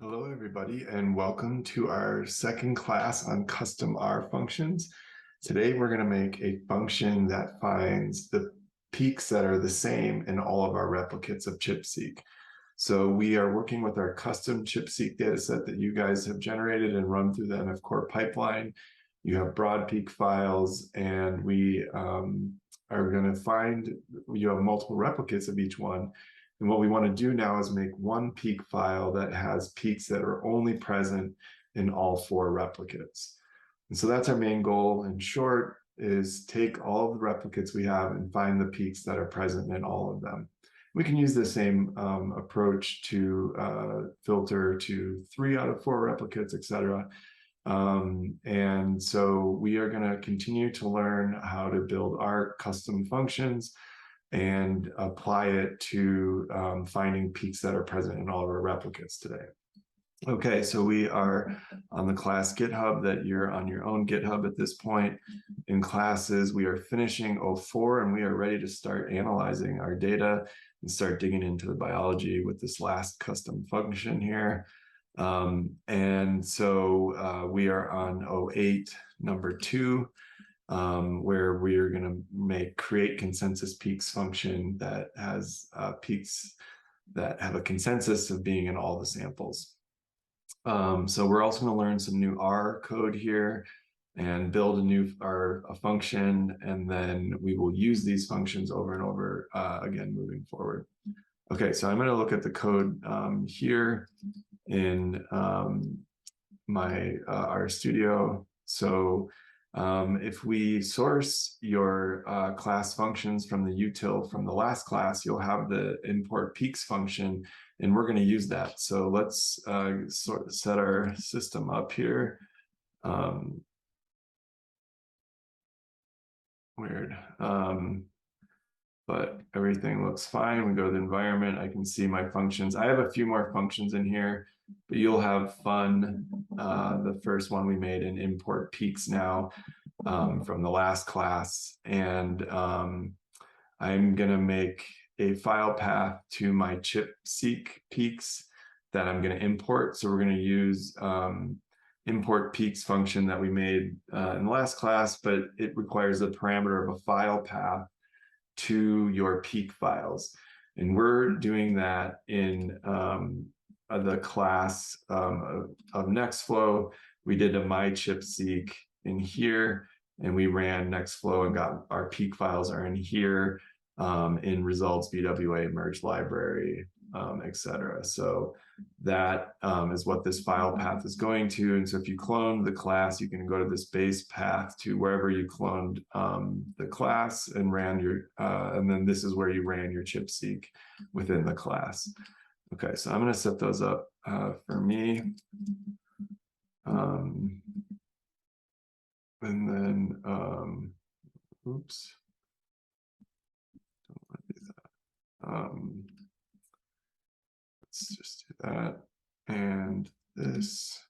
Hello, everybody, and welcome to our second class on custom R functions. Today, we're going to make a function that finds the peaks that are the same in all of our replicates of ChIPseq. So we are working with our custom ChIPseq dataset that you guys have generated and run through the NF Core pipeline. You have broad peak files, and we are going to find, you have multiple replicates of each one. And what we want to do now is make one peak file that has peaks that are only present in all four replicates. And so that's our main goal. In short, is take all of the replicates we have and find the peaks that are present in all of them. We can use the same approach to filter to 3 out of 4 replicates, etc. And so we are going to continue to learn how to build our custom functions and apply it to finding peaks that are present in all of our replicates today. Okay, so we are on the class GitHub that you're on your own GitHub at this point. In classes, we are finishing 04 and we are ready to start analyzing our data and start digging into the biology with this last custom function here. And so we are on 08, number 2. Where we are going to create consensus peaks function that has peaks that have a consensus of being in all the samples. So we're also going to learn some new R code here and build a function, and then we will use these functions over and over again moving forward. Okay, so I'm going to look at the code here in my RStudio. So if we source your class functions from the util from the last class, you'll have the import peaks function, and we're going to use that. So let's sort of set our system up here. Weird. But everything looks fine. We go to the environment. I can see my functions. I have a few more functions in here, but you'll have fun. The first one we made in import peaks now from the last class. And I'm going to make a file path to my ChIPseq peaks that I'm going to import. So we're going to use import peaks function that we made in the last class, but it requires a parameter of a file path to your peak files. And we're doing that in the class of Nextflow. We did a my ChIPseq in here, and we ran Nextflow and got our peak files are in here in results, BWA, merge library, etc. So that is what this file path is going to. And so if you clone the class, you can go to this base path to wherever you cloned the class and ran your, and then this is where you ran your ChIPseq within the class. Okay, so I'm going to set those up for me. And then, oops. Don't want to do that. Let's just do that. And this.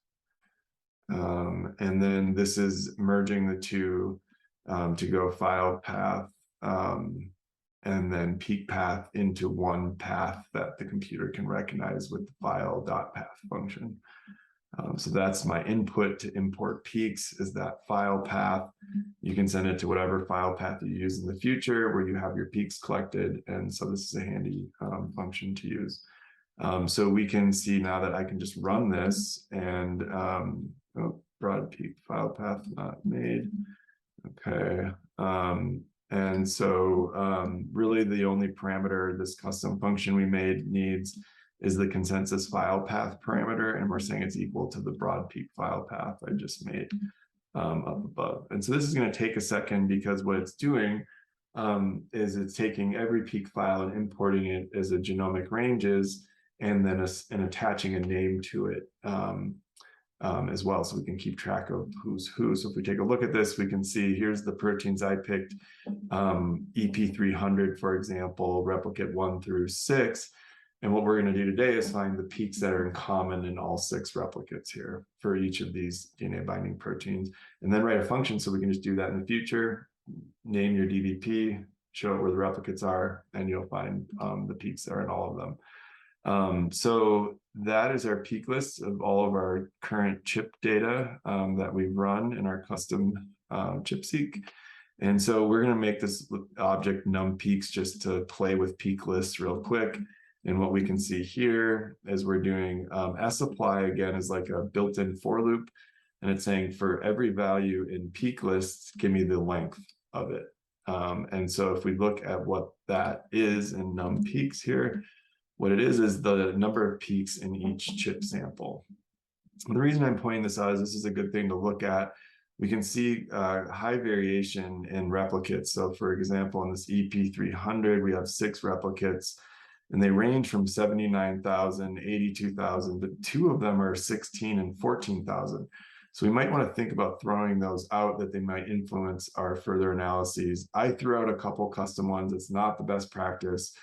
And then this is merging the two to go file path and then peak path into one path that the computer can recognize with the file.path function. So that's my input to import peaks, is that file path. You can send it to whatever file path you use in the future where you have your peaks collected. And so this is a handy function to use. So we can see now that I can just run this and broad peak file path not made. Okay. And so really the only parameter this custom function we made needs is the consensus file path parameter, and we're saying it's equal to the broad peak file path I just made up above. And so this is going to take a second, because what it's doing is it's taking every peak file and importing it as a genomic ranges, and then attaching a name to it as well, so we can keep track of who's who. So if we take a look at this, we can see here's the proteins I picked, EP300, for example, replicate 1 through 6. And what we're going to do today is find the peaks that are in common in all 6 replicates here for each of these DNA binding proteins, and then write a function so we can just do that in the future. Name your DBP, show it where the replicates are, and you'll find the peaks that are in all of them. So that is our peak list of all of our current chip data that we've run in our custom ChIPseq. And so we're going to make this object numPeaks just to play with peak lists real quick. And what we can see here is we're doing sapply again is like a built-in for loop. And it's saying for every value in peak lists, give me the length of it. And so if we look at what that is in numPeaks here, what it is the number of peaks in each chip sample. And the reason I'm pointing this out is this is a good thing to look at. We can see high variation in replicates. So for example, in this EP300, we have 6 replicates, and they range from 79,000, 82,000, but 2 of them are 16 and 14,000. So we might want to think about throwing those out, that they might influence our further analyses. I threw out a couple custom ones. It's not the best practice,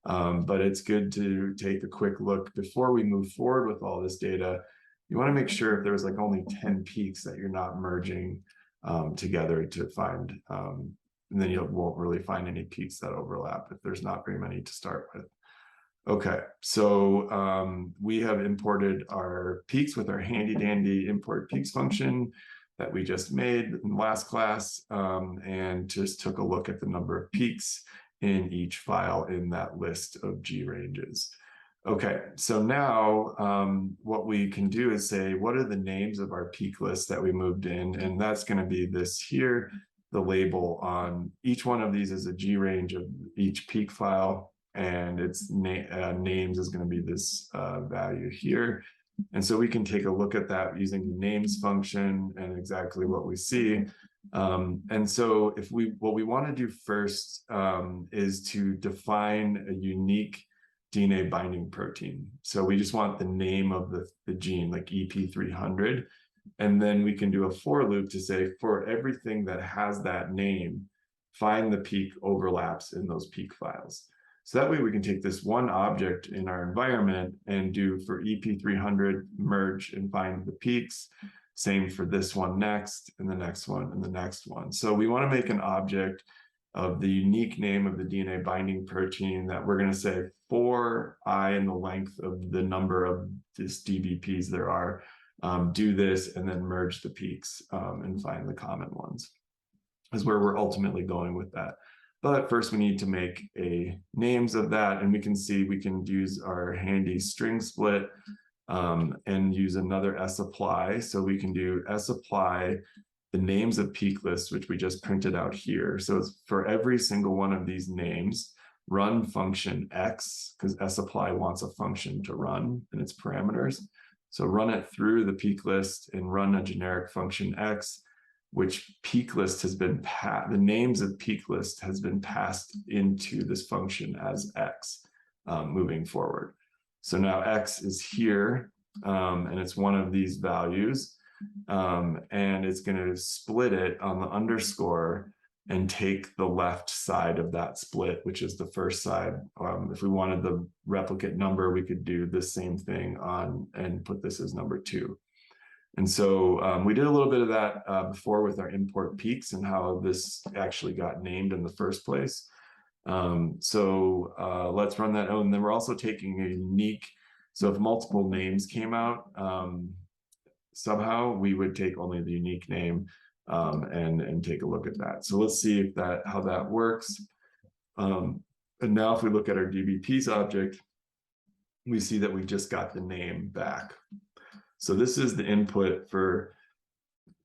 but it's good to take a quick look before we move forward with all this data. You want to make sure if there's like only 10 peaks that you're not merging together to find, and then you won't really find any peaks that overlap if there's not very many to start with. Okay, so we have imported our peaks with our handy dandy import peaks function that we just made in last class, and just took a look at the number of peaks in each file in that list of G ranges. Okay, so now what we can do is say, what are the names of our peak lists that we moved in? And that's going to be this here. The label on each one of these is a G range of each peak file, and its names is going to be this value here. And so we can take a look at that using the names function and exactly what we see. And so if what we want to do first is to define a unique DNA binding protein. So we just want the name of the gene, like EP300. And then we can do a for loop to say, for everything that has that name, find the peak overlaps in those peak files. So that way we can take this one object in our environment and do for EP300, merge and find the peaks. Same for this one next, and the next one, and the next one. So we want to make an object of the unique name of the DNA binding protein that we're going to say for I in the length of the number of this DBPs there are, do this, and then merge the peaks and find the common ones, is where we're ultimately going with that. But first we need to make names of that, and we can see we can use our handy string split and use another sapply. So we can do sapply the names of peak lists, which we just printed out here. So it's for every single one of these names, run function x, because sapply wants a function to run and its parameters. So run it through the peak list and run a generic function x, which peak list has been passed, the names of peak list has been passed into this function as x moving forward. So now x is here, and it's one of these values, and it's going to split it on the underscore and take the left side of that split, which is the first side. If we wanted the replicate number, we could do the same thing on and put this as number 2. And so we did a little bit of that before with our import peaks and how this actually got named in the first place. So let's run that. Oh, and then we're also taking a unique, so if multiple names came out, somehow we would take only the unique name and take a look at that. So let's see if how that works. And now if we look at our DBPs object, we see that we just got the name back. So this is the input for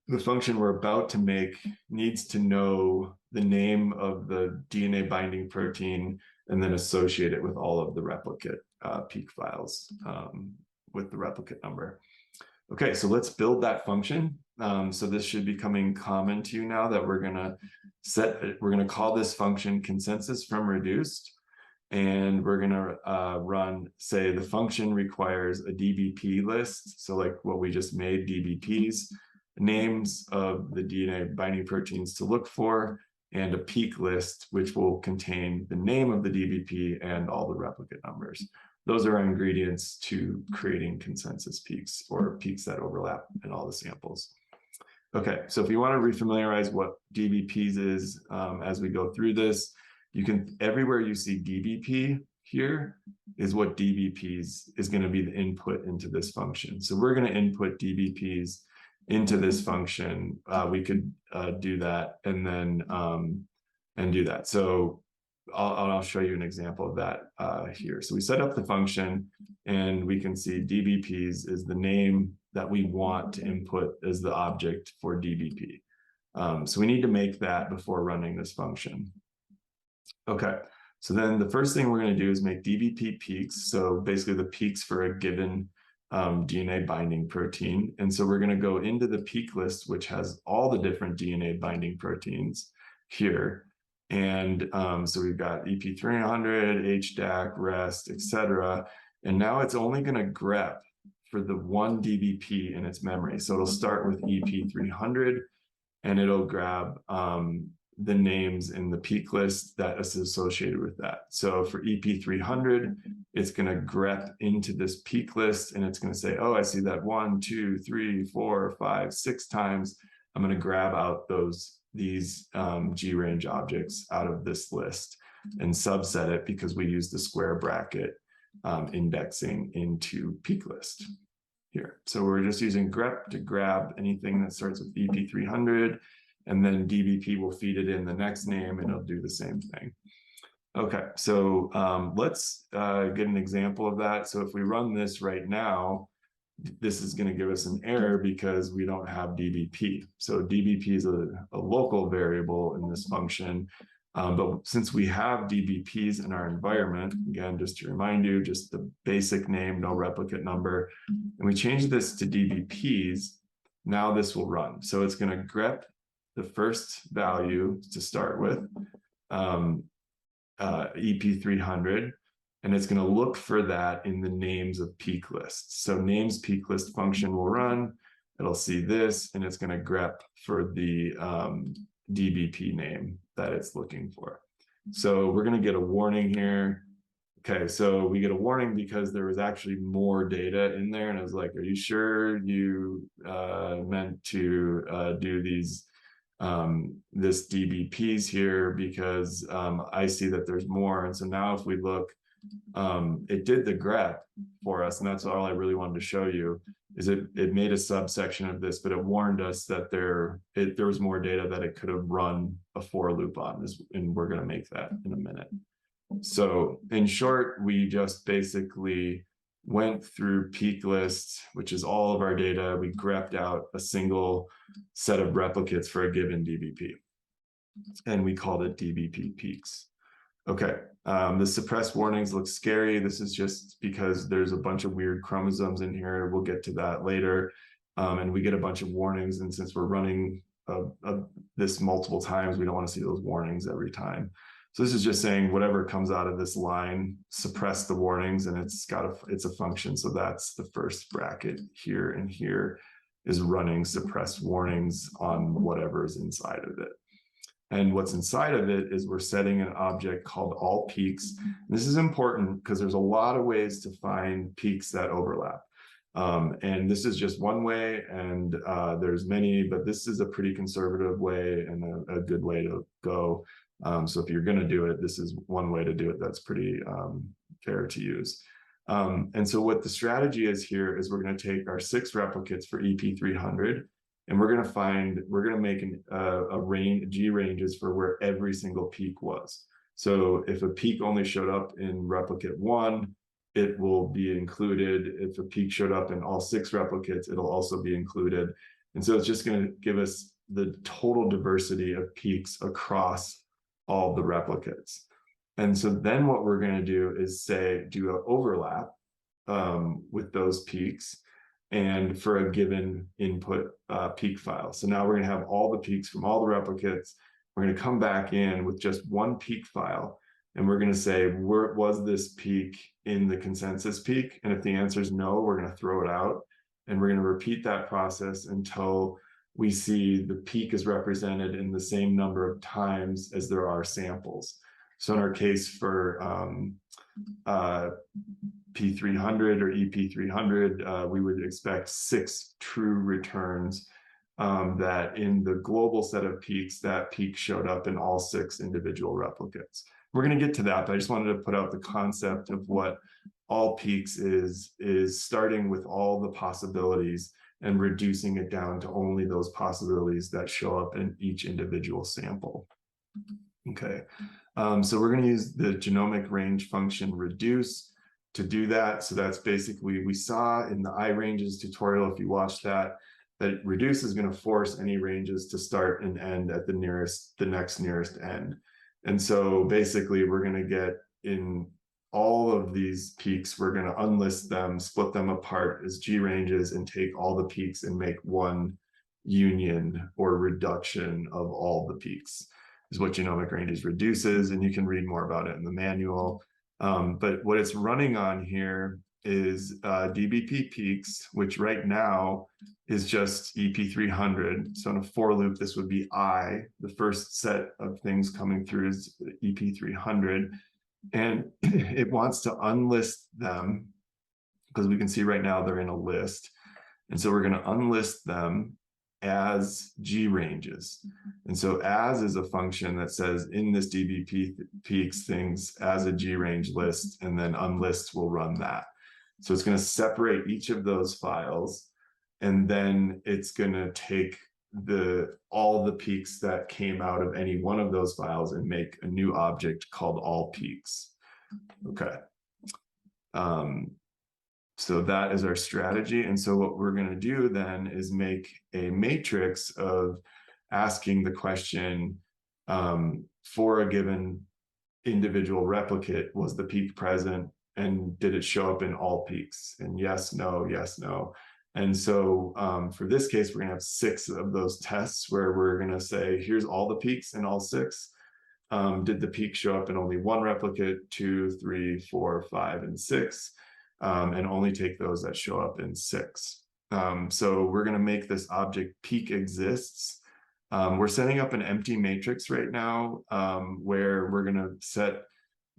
the function we're about to make. Needs to know the name of the DNA binding protein and then associate it with all of the replicate peak files with the replicate number. Okay, so let's build that function. So this should be coming common to you now that we're gonna call this function consensus from reduced. And we're gonna run, say the function requires a DBP list. So like what we just made, DBPs, names of the DNA binding proteins to look for, and a peak list, which will contain the name of the DBP and all the replicate numbers. Those are our ingredients to creating consensus peaks, or peaks that overlap in all the samples. Okay, so if you want to refamiliarize what DBPs is as we go through this, you can, everywhere you see DBP, here is what dBPs is going to be the input into this function. So we're going to input dBPs into this function. We could do that and then do that. So I'll show you an example of that here. So we set up the function and we can see dBPs is the name that we want to input as the object for dBP. So we need to make that before running this function. Okay, so then the first thing we're going to do is make Dbp peaks. So basically the peaks for a given DNA binding protein. And so we're going to go into the peak list, which has all the different DNA binding proteins here. And so we've got EP300, HDAC, REST, etc. And now it's only going to grep for the one dBP in its memory. So it'll start with EP300 and it'll grab the names in the peak list that is associated with that. So for EP300, it's going to grep into this peak list and it's going to say, oh, I see that 1, 2, 3, 4, 5, 6 times. I'm going to grab out these G-range objects out of this list and subset it because we use the square bracket indexing into peak list here. So we're just using grep to grab anything that starts with EP300, and then dBP will feed it in the next name and it'll do the same thing. Okay, so let's get an example of that. So if we run this right now, this is going to give us an error because we don't have dBP. So dBP is a local variable in this function. But since we have dBPs in our environment, again, just to remind you, just the basic name, no replicate number, and we change this to dBPs, now this will run. So it's going to grep the first value to start with, EP300, and it's going to look for that in the names of peak lists. So names peak list function will run, it'll see this, and it's going to grep for the dBP name that it's looking for. So we're going to get a warning here. Okay, so we get a warning because there was actually more data in there, and I was like, are you sure you meant to do these this dBPs here, because I see that there's more. And so now if we look, it did the grep for us, and that's all I really wanted to show you, is it made a subsection of this, but it warned us that there was more data that it could have run a for loop on, and we're going to make that in a minute. So in short, we just basically went through peak lists, which is all of our data. We grepped out a single set of replicates for a given dBP, and we called it Dbp peaks. Okay, the suppressed warnings look scary. This is just because there's a bunch of weird chromosomes in here. We'll get to that later. And we get a bunch of warnings, and since we're running this multiple times, we don't want to see those warnings every time. So this is just saying whatever comes out of this line, suppress the warnings, and it's a function. So that's the first bracket here, and here is running suppressed warnings on whatever is inside of it. And what's inside of it is we're setting an object called all peaks. This is important because there's a lot of ways to find peaks that overlap. And this is just one way, and there's many, but this is a pretty conservative way and a good way to go. So if you're going to do it, this is one way to do it that's pretty fair to use. And so what the strategy is here is we're going to take our 6 replicates for EP300, and we're going to make a range, G ranges for where every single peak was. So if a peak only showed up in replicate 1, it will be included. If a peak showed up in all 6 replicates, it'll also be included. And so it's just going to give us the total diversity of peaks across all the replicates. And so then what we're going to do is do an overlap with those peaks and for a given input peak file. So now we're going to have all the peaks from all the replicates. We're going to come back in with just one peak file, and we're going to say, was this peak in the consensus peak? And if the answer is no, we're going to throw it out. And we're going to repeat that process until we see the peak is represented in the same number of times as there are samples. So in our case for P300 or EP300, we would expect 6 true returns that in the global set of peaks, that peak showed up in all 6 individual replicates. we're going to get to that, but I just wanted to put out the concept of what all peaks is starting with all the possibilities and reducing it down to only those possibilities that show up in each individual sample. Okay, so we're going to use the genomic range function reduce to do that. So that's basically, we saw in the iRanges tutorial, if you watch that reduce is going to force any ranges to start and end at the next nearest end. And so basically we're going to get in all of these peaks, we're going to unlist them, split them apart as G ranges, and take all the peaks and make one union or reduction of all the peaks, is what genomic ranges reduces. And you can read more about it in the manual. But what it's running on here is Dbp Peaks, which right now is just EP300. So in a for loop, this would be I. The first set of things coming through is EP300. And it wants to unlist them because we can see right now they're in a list. And so we're going to unlist them as G ranges. And so as is a function that says in this Dbp Peaks things as a G range list, and then unlist will run that. So it's going to separate each of those files, and then it's going to take all the peaks that came out of any one of those files and make a new object called all peaks. Okay. So that is our strategy. And so what we're going to do then is make a matrix of asking the question, for a given individual replicate, was the peak present, and did it show up in all peaks? And yes, no, yes, no. And so for this case, we're going to have 6 of those tests where we're going to say, here's all the peaks in all 6. Did the peak show up in only one replicate, 2, 3, 4, 5, and 6? And only take those that show up in 6. So we're going to make this object peak exists. We're setting up an empty matrix right now where we're going to set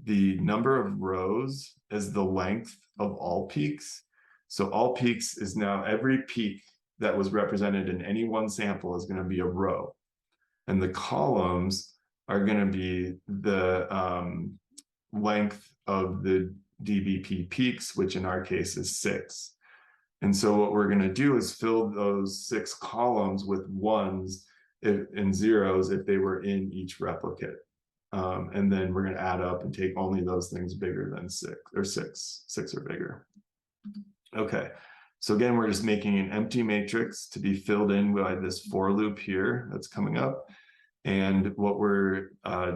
the number of rows as the length of all peaks. So all peaks is now every peak that was represented in any one sample is going to be a row. And the columns are going to be the length of the Dbp Peaks, which in our case is 6. And so what we're going to do is fill those 6 columns with 1s and 0s if they were in each replicate. And then we're going to add up and take only those things bigger than 6 or bigger. Okay, so again, we're just making an empty matrix to be filled in by this for loop here that's coming up. And what we're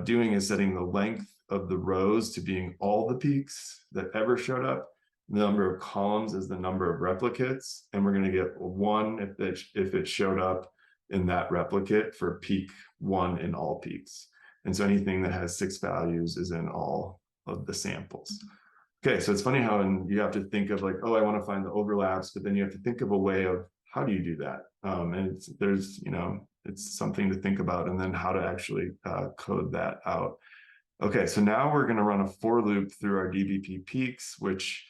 doing is setting the length of the rows to being all the peaks that ever showed up. The number of columns is the number of replicates, and we're going to get 1 if it showed up in that replicate for peak 1 in all peaks. And so anything that has 6 values is in all of the samples. Okay, so it's funny how you have to think of like, oh, I want to find the overlaps, but then you have to think of a way of how do you do that? And there's, it's something to think about, and then how to actually code that out. Okay, so now we're going to run a for loop through our Dbp Peaks, which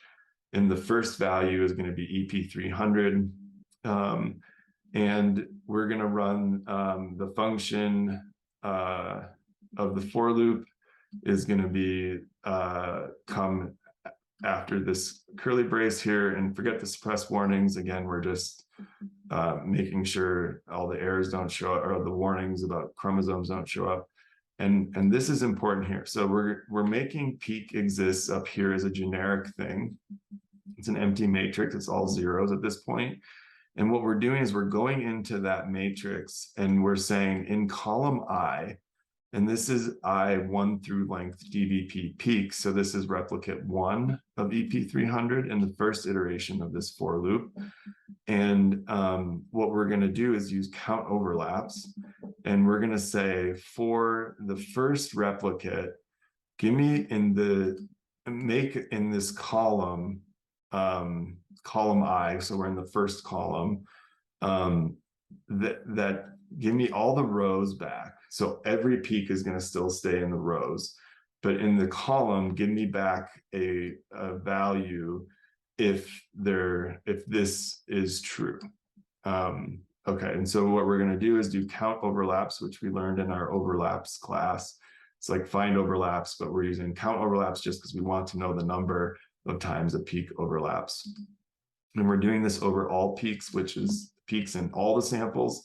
in the first value is going to be EP300. And we're going to run the function of the for loop is going to be come after this curly brace here, and forget the suppress warnings. Again, we're just making sure all the errors don't show up, or the warnings about chromosomes don't show up. And this is important here. So we're making peak exists up here as a generic thing. It's an empty matrix. It's all 0s at this point. And what we're doing is we're going into that matrix and we're saying in column I, and this is I 1 through length Dbp Peaks. So this is replicate 1 of EP300 in the first iteration of this for loop. And what we're going to do is use count overlaps. And we're going to say for the first replicate, give me make in this column, column I, so we're in the first column, that give me all the rows back. So every peak is going to still stay in the rows, but in the column, give me back a value if this is true. Okay, and so what we're going to do is do count overlaps, which we learned in our overlaps class. It's like find overlaps, but we're using count overlaps just because we want to know the number of times a peak overlaps. And we're doing this over all peaks, which is peaks in all the samples,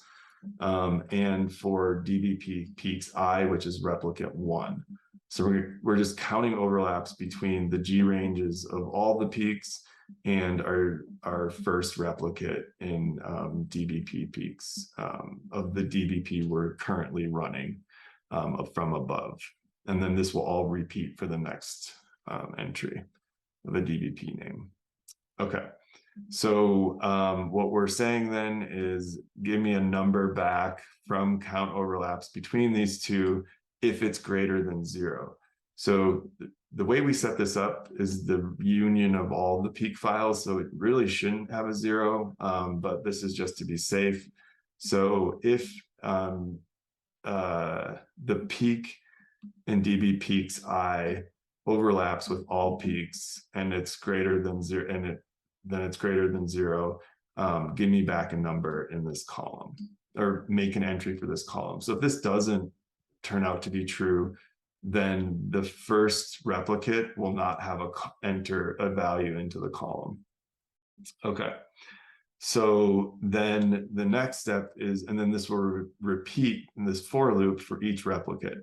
and for Dbp Peaks I, which is replicate 1. So we're just counting overlaps between the G ranges of all the peaks and our first replicate in Dbp Peaks of the Dbp we're currently running from above. And then this will all repeat for the next entry of a Dbp name. Okay. So what we're saying then is give me a number back from count overlaps between these two if it's greater than 0. So the way we set this up is the union of all the peak files. So it really shouldn't have a 0, but this is just to be safe. So if the peak in Db Peaks I overlaps with all peaks and it's greater than 0, and then it's greater than 0, give me back a number in this column, or make an entry for this column. So if this doesn't turn out to be true, then the first replicate will not have enter a value into the column. Okay. So then the next step is, and then this will repeat in this for loop for each replicate.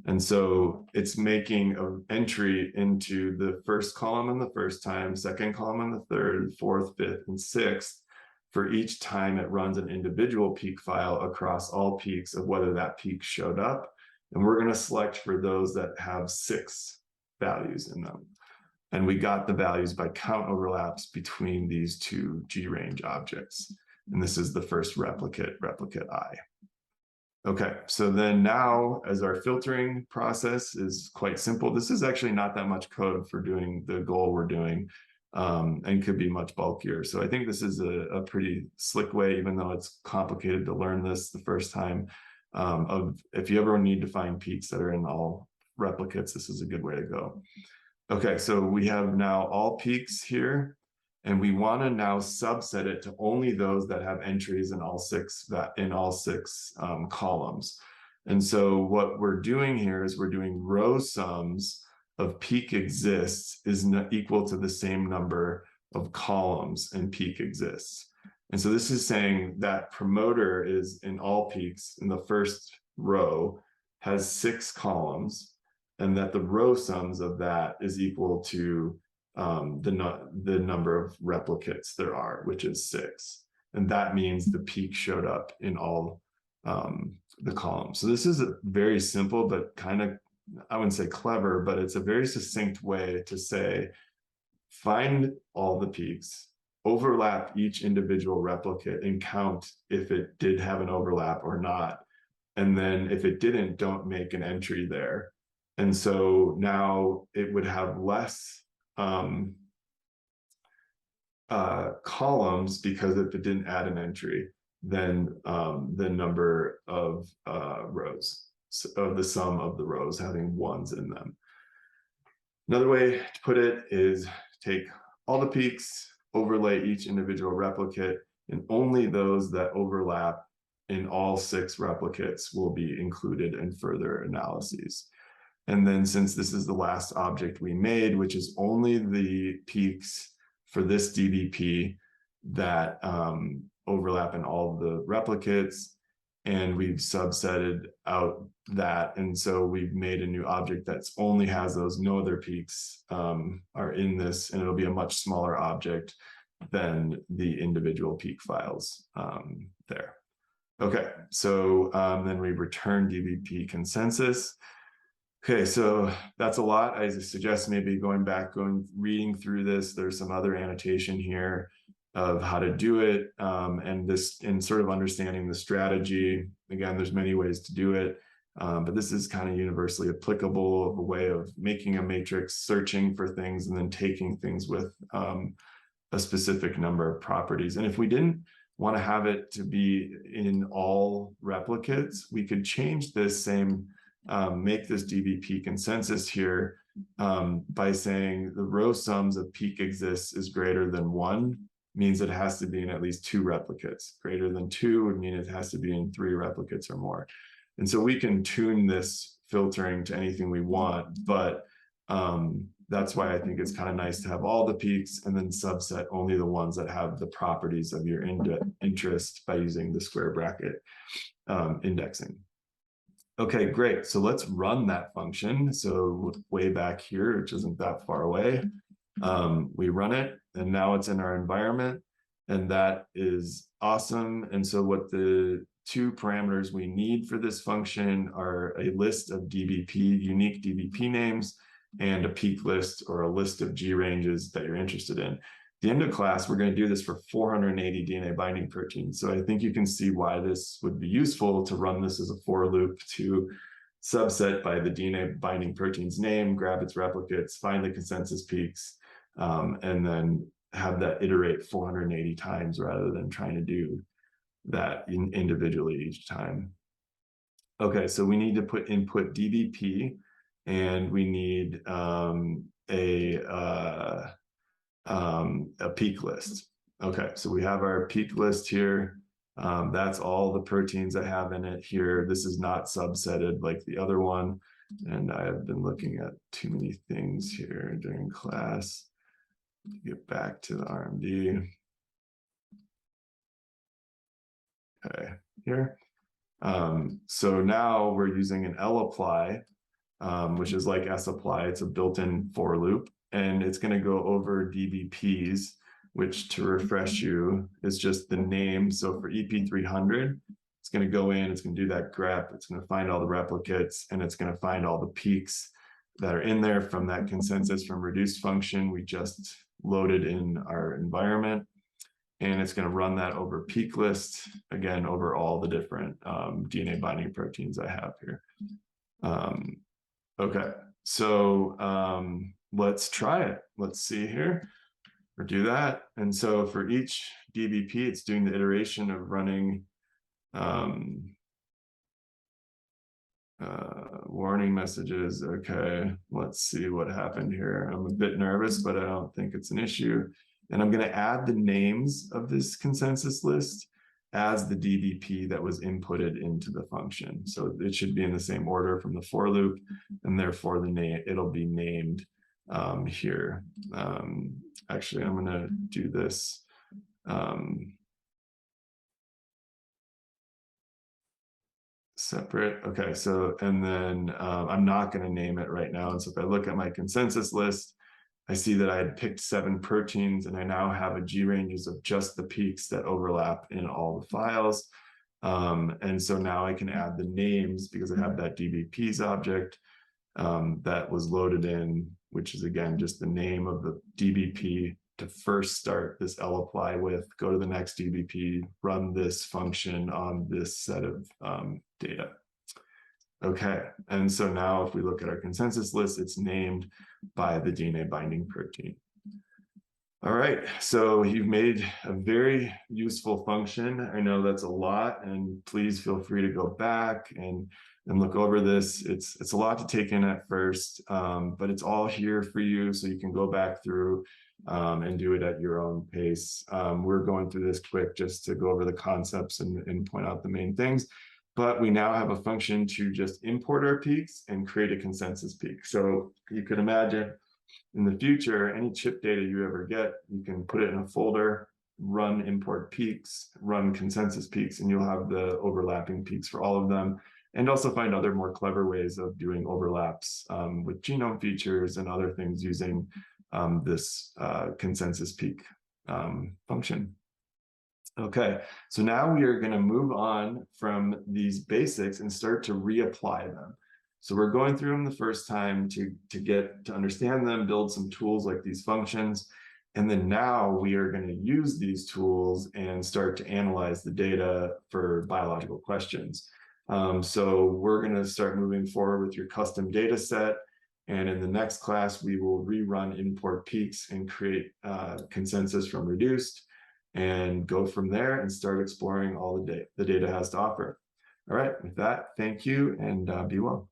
And so it's making an entry into the first column in the first time, second column in the third, fourth, fifth, and sixth for each time it runs an individual peak file across all peaks of whether that peak showed up. And we're going to select for those that have 6 values in them. And we got the values by count overlaps between these two G-range objects. And this is the first replicate I. Okay, so then now as our filtering process is quite simple, this is actually not that much code for doing the goal we're doing, and could be much bulkier. So I think this is a pretty slick way, even though it's complicated to learn this the first time, of if you ever need to find peaks that are in all replicates, this is a good way to go. Okay, so we have now all peaks here, and we want to now subset it to only those that have entries in all six columns. And so what we're doing here is we're doing row sums of peak exists is equal to the same number of columns in peak exists. And so this is saying that promoter is in all peaks in the first row has 6 columns, and that the row sums of that is equal to the number of replicates there are, which is 6. And that means the peak showed up in all the columns. So this is a very simple, but kind of, I wouldn't say clever, but it's a very succinct way to say, find all the peaks, overlap each individual replicate and count if it did have an overlap or not. And then if it didn't, don't make an entry there. And so now it would have less columns, because if it didn't add an entry, then the number of rows, of the sum of the rows having 1s in them. Another way to put it is take all the peaks, overlay each individual replicate, and only those that overlap in all 6 replicates will be included in further analyses. And then since this is the last object we made, which is only the peaks for this Dbp that overlap in all the replicates, and we've subsetted out that. And so we've made a new object that's only has those, no other peaks are in this, and it'll be a much smaller object than the individual peak files there. Okay, so then we return Dbp consensus. Okay, so that's a lot. I suggest maybe reading through this. There's some other annotation here of how to do it, and sort of understanding the strategy. Again, there's many ways to do it, but this is kind of universally applicable, of a way of making a matrix, searching for things, and then taking things with a specific number of properties. And if we didn't want to have it to be in all replicates, we could change this same make this Dbp consensus here by saying the row sums of peak exists is greater than 1, means it has to be in at least 2 replicates. Greater than 2 would mean it has to be in 3 replicates or more. And so we can tune this filtering to anything we want, but that's why I think it's kind of nice to have all the peaks and then subset only the ones that have the properties of your interest by using the square bracket indexing. Okay, great. So let's run that function. So way back here, which isn't that far away, we run it, and now it's in our environment, and that is awesome. And so what the two parameters we need for this function are a list of DBP, unique DBP names, and a peak list or a list of G ranges that you're interested in. At the end of class, we're going to do this for 480 DNA binding proteins. So I think you can see why this would be useful to run this as a for loop to subset by the DNA binding protein's name, grab its replicates, find the consensus peaks, and then have that iterate 480 times rather than trying to do that individually each time. Okay, so we need to input DBP, and we need a peak list. Okay, so we have our peak list here. That's all the proteins I have in it here. This is not subsetted like the other one. And I have been looking at too many things here during class. Get back to the RMD. Okay, here. So now we're using an lapply, which is like sapply. It's a built-in for loop, and it's going to go over DBPs, which, to refresh you, is just the name. So for EP300, it's going to go in, it's going to do that grep, it's going to find all the replicates, and it's going to find all the peaks that are in there from that consensus from reduced function we just loaded in our environment. And it's going to run that over peak list, again, over all the different DNA binding proteins I have here. Okay, so let's try it. Let's see here, or do that. And so for each DBP, it's doing the iteration of running warning messages. Okay, let's see what happened here. I'm a bit nervous, but I don't think it's an issue. And I'm going to add the names of this consensus list as the DBP that was inputted into the function. So it should be in the same order from the for loop, and therefore the name, it'll be named here. Actually, I'm going to do this. Separate. Okay, so, and then I'm not going to name it right now. And so if I look at my consensus list, I see that I had picked 7 proteins, and I now have a G ranges of just the peaks that overlap in all the files. And so now I can add the names because I have that DBPs object that was loaded in, which is again just the name of the DBP to first start this lapply with, go to the next DBP, run this function on this set of data. Okay, and so now if we look at our consensus list, it's named by the DNA binding protein. All right, so you've made a very useful function. I know that's a lot, and please feel free to go back and look over this. It's a lot to take in at first, but it's all here for you, so you can go back through and do it at your own pace. We're going through this quick just to go over the concepts and point out the main things. But we now have a function to just import our peaks and create a consensus peak. So you can imagine in the future, any chip data you ever get, you can put it in a folder, run import peaks, run consensus peaks, and you'll have the overlapping peaks for all of them. And also find other more clever ways of doing overlaps with genome features and other things using this consensus peak function. Okay, so now we are going to move on from these basics and start to reapply them. So we're going through them the first time to get to understand them, build some tools like these functions, and then now we are going to use these tools and start to analyze the data for biological questions. So we're going to start moving forward with your custom data set. And in the next class, we will rerun import peaks and create consensus from reduced, and go from there and start exploring all the data has to offer. All right, with that, thank you, and be well.